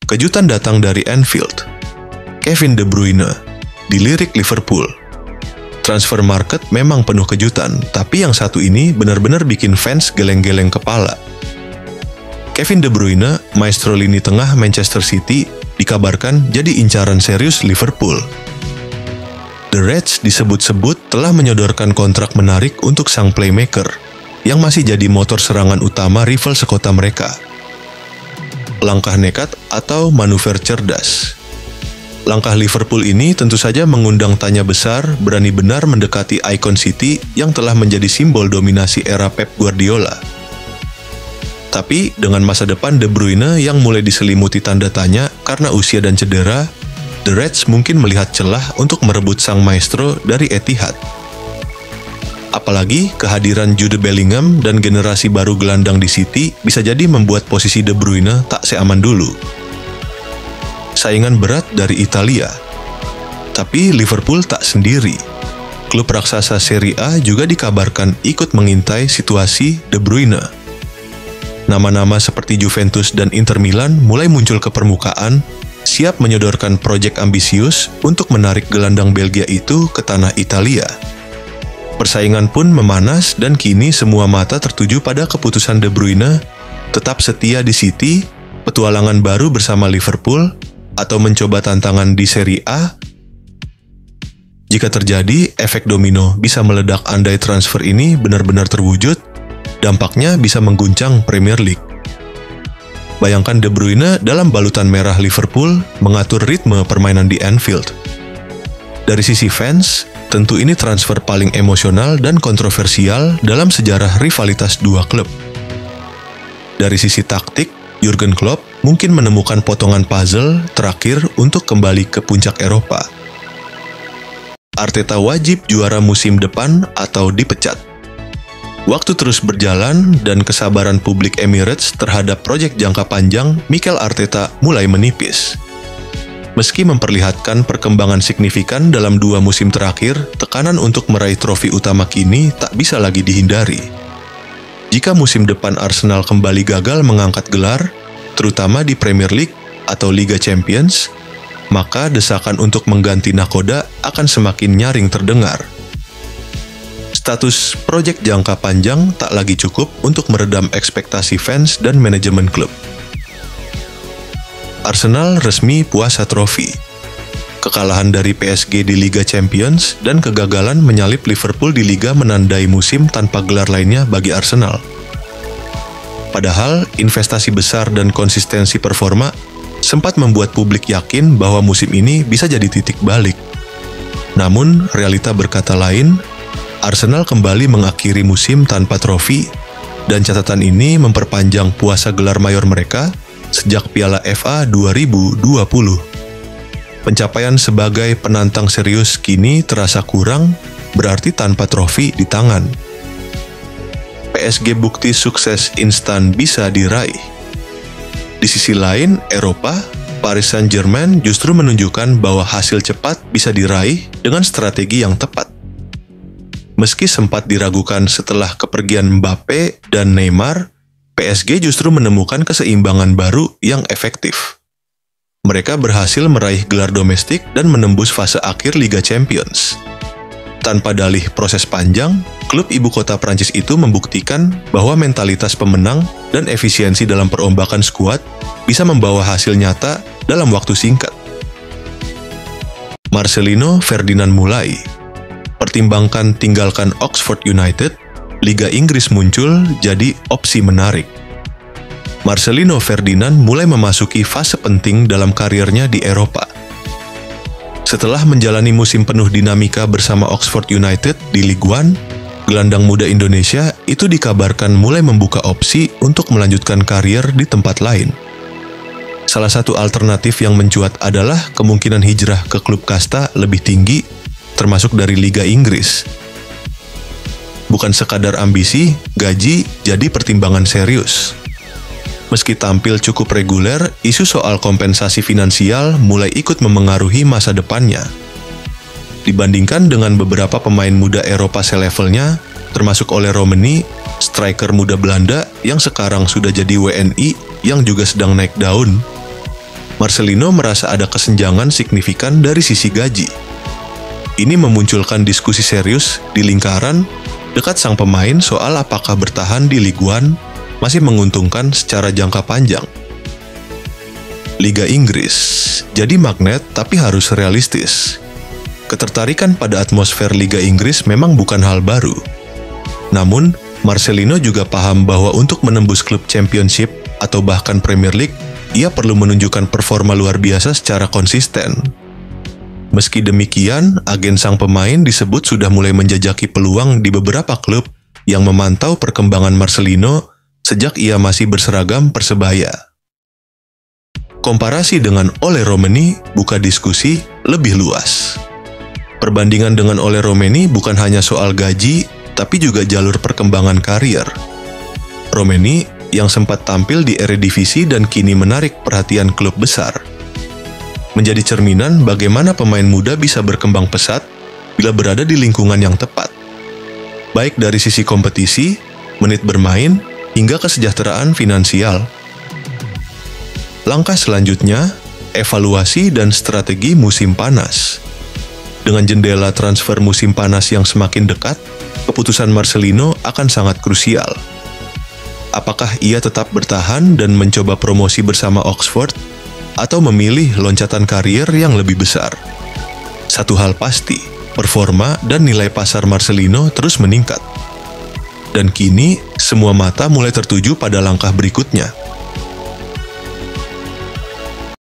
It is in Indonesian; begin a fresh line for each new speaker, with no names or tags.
kejutan datang dari Anfield. Kevin De Bruyne dilirik Liverpool. Transfer market memang penuh kejutan, tapi yang satu ini benar-benar bikin fans geleng-geleng kepala. Kevin De Bruyne, maestro lini tengah Manchester City, dikabarkan jadi incaran serius Liverpool. The Reds disebut-sebut telah menyodorkan kontrak menarik untuk sang playmaker, yang masih jadi motor serangan utama rival sekota mereka. Langkah nekat atau manuver cerdas? Langkah Liverpool ini tentu saja mengundang tanya besar berani benar mendekati ikon City yang telah menjadi simbol dominasi era Pep Guardiola. Tapi dengan masa depan De Bruyne yang mulai diselimuti tanda tanya karena usia dan cedera, The Reds mungkin melihat celah untuk merebut sang maestro dari Etihad. Apalagi kehadiran Jude Bellingham dan generasi baru gelandang di City bisa jadi membuat posisi De Bruyne tak seaman dulu. Saingan berat dari Italia. Tapi Liverpool tak sendiri. Klub raksasa Serie A juga dikabarkan ikut mengintai situasi De Bruyne. Nama-nama seperti Juventus dan Inter Milan mulai muncul ke permukaan, siap menyodorkan proyek ambisius untuk menarik gelandang Belgia itu ke tanah Italia. Persaingan pun memanas dan kini semua mata tertuju pada keputusan De Bruyne tetap setia di City, petualangan baru bersama Liverpool, atau mencoba tantangan di Serie A. Jika terjadi, efek domino bisa meledak andai transfer ini benar-benar terwujud, dampaknya bisa mengguncang Premier League. Bayangkan De Bruyne dalam balutan merah Liverpool mengatur ritme permainan di Anfield. Dari sisi fans, tentu ini transfer paling emosional dan kontroversial dalam sejarah rivalitas dua klub. Dari sisi taktik, Jurgen Klopp mungkin menemukan potongan puzzle terakhir untuk kembali ke puncak Eropa. Arteta wajib juara musim depan atau dipecat. Waktu terus berjalan dan kesabaran publik Emirates terhadap proyek jangka panjang Mikel Arteta mulai menipis. Meski memperlihatkan perkembangan signifikan dalam 2 musim terakhir, tekanan untuk meraih trofi utama kini tak bisa lagi dihindari. Jika musim depan Arsenal kembali gagal mengangkat gelar, terutama di Premier League atau Liga Champions, maka desakan untuk mengganti nahkoda akan semakin nyaring terdengar. Status proyek jangka panjang tak lagi cukup untuk meredam ekspektasi fans dan manajemen klub. Arsenal resmi puasa trofi. Kekalahan dari PSG di Liga Champions dan kegagalan menyalip Liverpool di Liga menandai musim tanpa gelar lainnya bagi Arsenal. Padahal investasi besar dan konsistensi performa sempat membuat publik yakin bahwa musim ini bisa jadi titik balik. Namun, realita berkata lain. Arsenal kembali mengakhiri musim tanpa trofi, dan catatan ini memperpanjang puasa gelar mayor mereka sejak Piala FA 2020. Pencapaian sebagai penantang serius kini terasa kurang, berarti tanpa trofi di tangan. PSG bukti sukses instan bisa diraih. Di sisi lain, Eropa, Paris Saint-Germain justru menunjukkan bahwa hasil cepat bisa diraih dengan strategi yang tepat. Meski sempat diragukan setelah kepergian Mbappe dan Neymar, PSG justru menemukan keseimbangan baru yang efektif. Mereka berhasil meraih gelar domestik dan menembus fase akhir Liga Champions. Tanpa dalih proses panjang, klub ibu kota Prancis itu membuktikan bahwa mentalitas pemenang dan efisiensi dalam perombakan skuad bisa membawa hasil nyata dalam waktu singkat. Marcelino Ferdinand mulai. Pertimbangkan tinggalkan Oxford United, Liga Inggris muncul jadi opsi menarik. Marcelino Ferdinand mulai memasuki fase penting dalam karirnya di Eropa. Setelah menjalani musim penuh dinamika bersama Oxford United di Ligue 1, gelandang muda Indonesia itu dikabarkan mulai membuka opsi untuk melanjutkan karir di tempat lain. Salah satu alternatif yang mencuat adalah kemungkinan hijrah ke klub kasta lebih tinggi, termasuk dari Liga Inggris. Bukan sekadar ambisi, gaji jadi pertimbangan serius. Meski tampil cukup reguler, isu soal kompensasi finansial mulai ikut memengaruhi masa depannya. Dibandingkan dengan beberapa pemain muda Eropa selevelnya, termasuk oleh Romani, striker muda Belanda yang sekarang sudah jadi WNI yang juga sedang naik daun. Marcelino merasa ada kesenjangan signifikan dari sisi gaji. Ini memunculkan diskusi serius di lingkaran dekat sang pemain soal apakah bertahan di Ligue 1 masih menguntungkan secara jangka panjang. Liga Inggris jadi magnet tapi harus realistis. Ketertarikan pada atmosfer Liga Inggris memang bukan hal baru. Namun, Marcelino juga paham bahwa untuk menembus klub Championship atau bahkan Premier League, ia perlu menunjukkan performa luar biasa secara konsisten. Meski demikian, agen sang pemain disebut sudah mulai menjajaki peluang di beberapa klub yang memantau perkembangan Marcelino sejak ia masih berseragam Persebaya. Komparasi dengan Ole Romeni buka diskusi lebih luas. Perbandingan dengan Ole Romeni bukan hanya soal gaji, tapi juga jalur perkembangan karier. Romeni yang sempat tampil di Eredivisie dan kini menarik perhatian klub besar, menjadi cerminan bagaimana pemain muda bisa berkembang pesat bila berada di lingkungan yang tepat. Baik dari sisi kompetisi, menit bermain, hingga kesejahteraan finansial. Langkah selanjutnya, evaluasi dan strategi musim panas. Dengan jendela transfer musim panas yang semakin dekat, keputusan Marcelino akan sangat krusial. Apakah ia tetap bertahan dan mencoba promosi bersama Oxford, atau memilih loncatan karier yang lebih besar? Satu hal pasti, performa dan nilai pasar Marcelino terus meningkat. Dan kini, semua mata mulai tertuju pada langkah berikutnya.